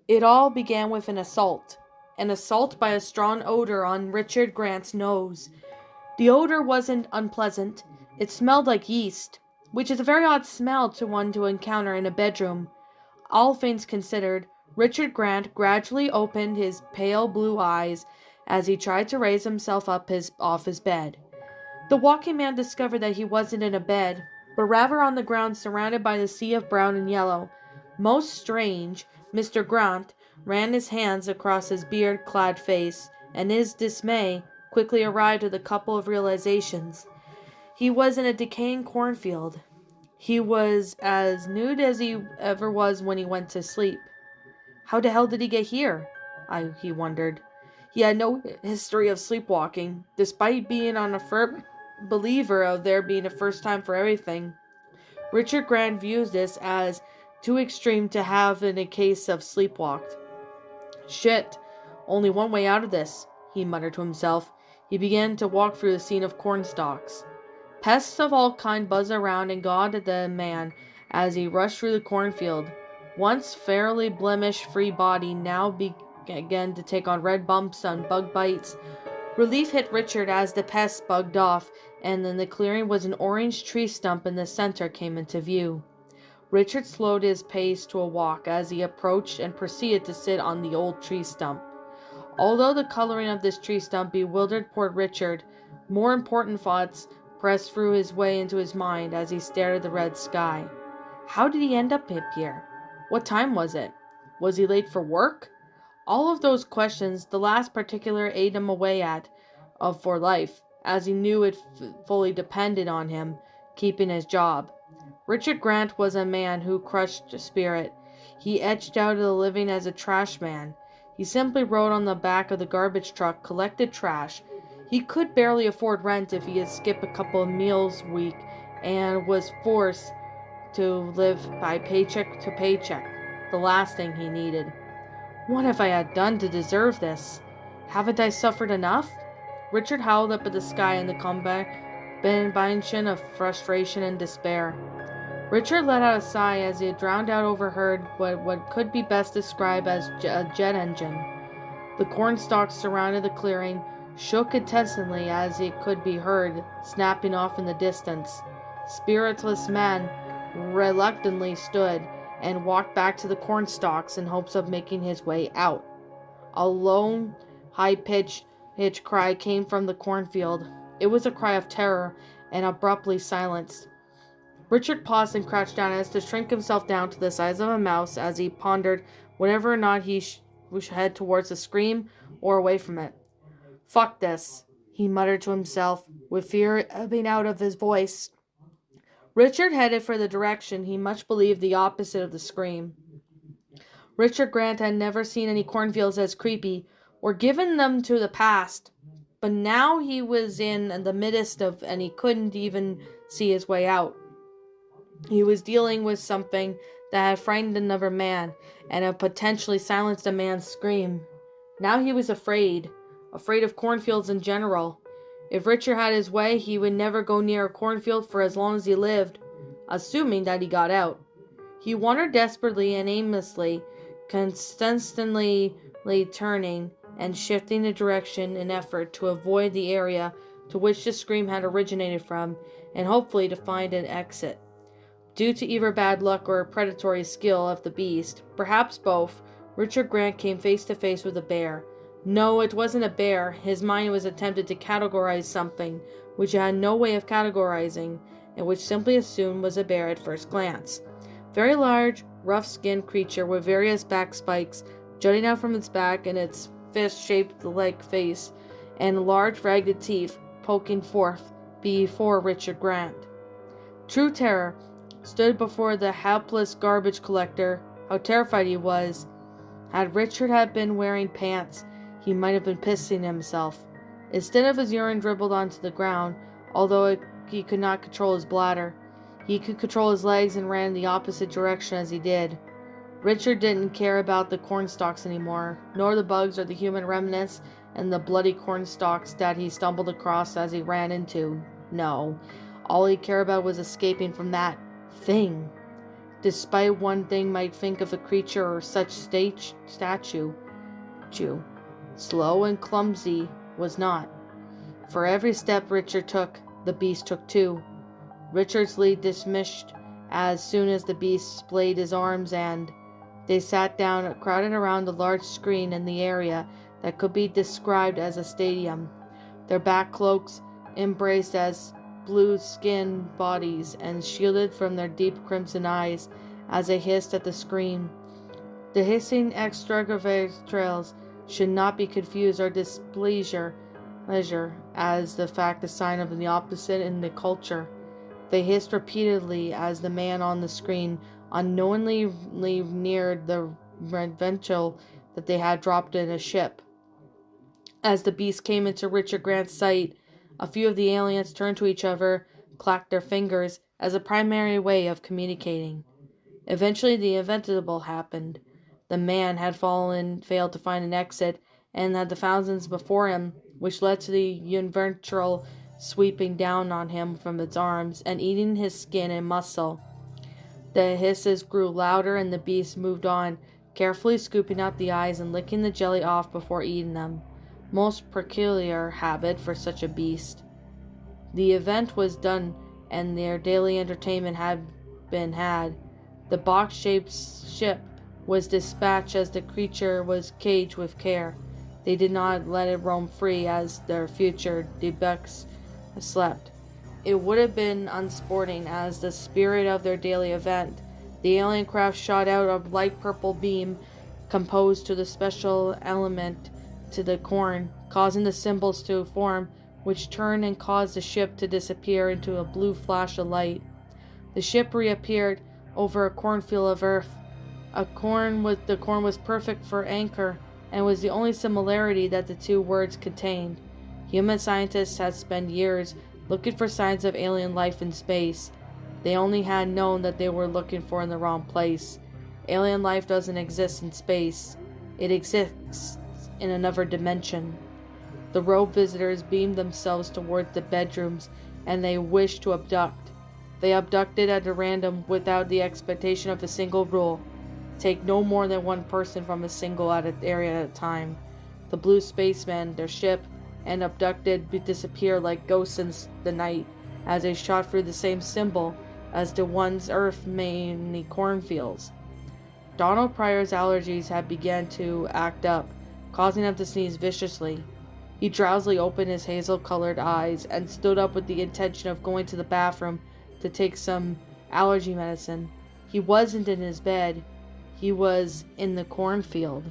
It all began with an assault by a strong odor on Richard Grant's nose. The odor wasn't unpleasant. It smelled like yeast, which is a very odd smell to one to encounter in a bedroom. All things considered, Richard Grant gradually opened his pale blue eyes as he tried to raise himself up off his bed. The walking man discovered that he wasn't in a bed, but rather on the ground surrounded by the sea of brown and yellow. Most strange, Mr. Grant ran his hands across his beard-clad face, and his dismay quickly arrived at a couple of realizations. He was in a decaying cornfield. He was as nude as he ever was when he went to sleep. How the hell did he get here? He wondered. He had no history of sleepwalking, despite being a firm believer of there being a first time for everything. Richard Grant views this as too extreme to have in a case of sleepwalked. Shit, only one way out of this, he muttered to himself. He began to walk through the scene of cornstalks. Pests of all kinds buzzed around and gawed at the man as he rushed through the cornfield. Once fairly blemish-free body now began to take on red bumps and bug bites. Relief hit Richard as the pests bugged off, and in the clearing was an orange tree stump in the center came into view. Richard slowed his pace to a walk as he approached and proceeded to sit on the old tree stump. Although the coloring of this tree stump bewildered poor Richard, more important thoughts pressed through his way into his mind as he stared at the red sky. How did he end up here? What time was it? Was he late for work? All of those questions, the last particular ate him away for life, as he knew it fully depended on him keeping his job. Richard Grant was a man who crushed spirit. He etched out of the living as a trash man. He simply rode on the back of the garbage truck, collected trash. He could barely afford rent if he had skipped a couple of meals a week and was forced to live by paycheck to paycheck, the last thing he needed. What have I done to deserve this? Haven't I suffered enough? Richard howled up at the sky in the combination of frustration and despair. Richard let out a sigh as he drowned out overheard what could be best described as a jet engine. The cornstalks surrounding the clearing shook intensely as it could be heard snapping off in the distance. Spiritless men reluctantly stood and walked back to the cornstalks in hopes of making his way out. A lone, high-pitched cry came from the cornfield. It was a cry of terror and abruptly silenced. Richard paused and crouched down as to shrink himself down to the size of a mouse as he pondered whether or not he should head towards the scream or away from it. Fuck this, he muttered to himself, with fear ebbing out of his voice. Richard headed for the direction he much believed the opposite of the scream. Richard Grant had never seen any cornfields as creepy, or given them to the past, but now he was in the midst of and he couldn't even see his way out. He was dealing with something that had frightened another man and had potentially silenced a man's scream. Now he was afraid of cornfields in general. If Richard had his way, he would never go near a cornfield for as long as he lived, assuming that he got out. He wandered desperately and aimlessly, constantly turning and shifting the direction in effort to avoid the area to which the scream had originated from, and hopefully to find an exit. Due to either bad luck or predatory skill of the beast, perhaps both, Richard Grant came face to face with a bear. No, it wasn't a bear. His mind was attempted to categorize something which it had no way of categorizing, and which simply assumed was a bear at first glance. Very large, rough-skinned creature with various back spikes jutting out from its back and its fist-shaped leg face, and large ragged teeth poking forth before Richard Grant. True terror stood before the helpless garbage collector. How terrified he was. Had Richard been wearing pants, he might have been pissing himself. Instead of his urine dribbled onto the ground, although he could not control his bladder. He could control his legs and ran in the opposite direction as he did. Richard didn't care about the cornstalks anymore, nor the bugs or the human remnants and the bloody cornstalks that he stumbled across as he ran into. No, all he cared about was escaping from that thing. despite one thing might think of a creature or such statue. Slow and clumsy was not. For every step Richard took, the beast took two. Richard's lead dismissed as soon as the beast splayed his arms, and they sat down, crowded around a large screen in the area that could be described as a stadium. Their back cloaks embraced as blue-skinned bodies and shielded from their deep crimson eyes as they hissed at the screen. The hissing extravagances should not be confused or displeasure as the fact a sign of the opposite in the culture. They hissed repeatedly as the man on the screen unknowingly neared the ventral that they had dropped in a ship. As the beast came into Richard Grant's sight, a few of the aliens turned to each other, clacked their fingers as a primary way of communicating. Eventually the inevitable happened. The man had failed to find an exit, and had the thousands before him, which led to the ventral sweeping down on him from its arms and eating his skin and muscle. The hisses grew louder, and the beast moved on, carefully scooping out the eyes and licking the jelly off before eating them. Most peculiar habit for such a beast. The event was done, and their daily entertainment had been had. The box-shaped ship was dispatched as the creature was caged with care. They did not let it roam free as their future debuts slept. It would have been unsporting as the spirit of their daily event. The alien craft shot out a light purple beam composed to the special element to the corn, causing the symbols to form, which turned and caused the ship to disappear into a blue flash of light. The ship reappeared over a cornfield of earth. The corn was perfect for anchor, and was the only similarity that the two words contained. Human scientists had spent years looking for signs of alien life in space. They only had known that they were looking for in the wrong place. Alien life doesn't exist in space. It exists in another dimension. The rogue visitors beamed themselves towards the bedrooms, and they wished to abduct. They abducted at random without the expectation of a single rule. Take no more than one person from a single area at a time. The blue spacemen, their ship, and abducted disappear like ghosts in the night as they shot through the same symbol as the ones Earth, mainly cornfields. Donald Pryor's allergies had begun to act up, causing him to sneeze viciously. He drowsily opened his hazel-colored eyes and stood up with the intention of going to the bathroom to take some allergy medicine. He wasn't in his bed. He was in the cornfield.